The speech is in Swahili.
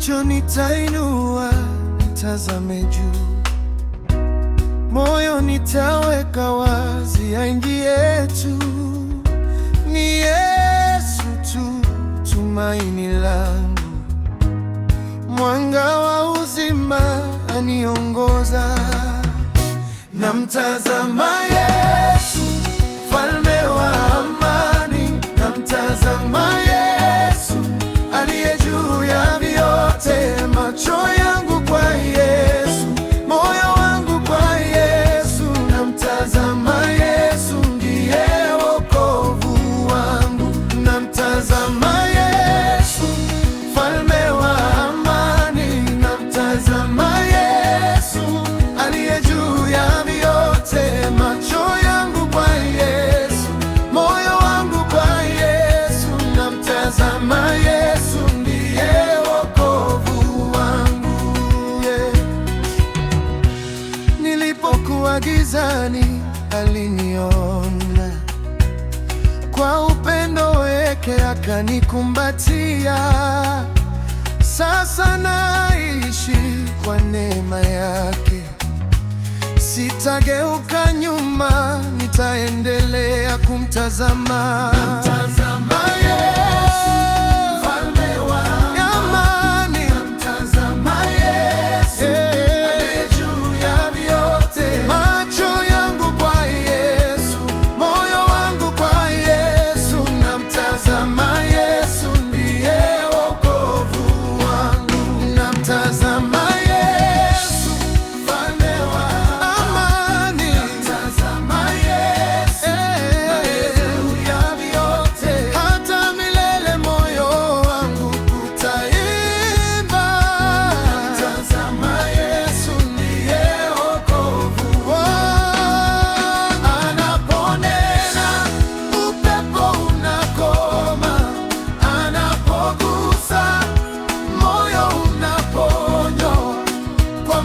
macho nitainua, nitazame juu, moyo nitaweka wazi, aingie tu. Ni Yesu tu, tumaini langu, mwanga wa uzima aniongoza. Namtazama Yesu, mfalme wa amani. Namtazama Yesu, aliye juu ya vyote. Macho yangu kwa Yesu, moyo wangu kwa Yesu. Namtazama Yesu, ndiye wokovu wangu. Namtazama Yesu, mfalme wa amani. Namtazama Yesu, aliye juu ya vyote. Macho yangu kwa Yesu, moyo wangu kwa Yesu. Namtazama Yesu, ndiye wokovu wangu, yeah. Nilipokuwa gizani aliniona, kwa upendo wake akanikumbatia. Sasa naishi kwa neema yake, sitageuka nyuma, nitaendelea kumtazama. Namtazama Yesu, mfalme wa amani. Namtazama Yesu, aliye juu ya vyote. Macho yangu kwa Yesu, moyo wangu kwa Yesu. Namtazama Yesu, ndiye wokovu wangu. Namtazama Yesu, mfalme wa amani. Namtazama Yesu, aliye juu ya vyote. Hata milele moyo wangu utaimba. Namtazama Yesu, ndiye wokovu wangu. Anaponena upepo unakoma, anapogusa moyo unaponywa. Kwa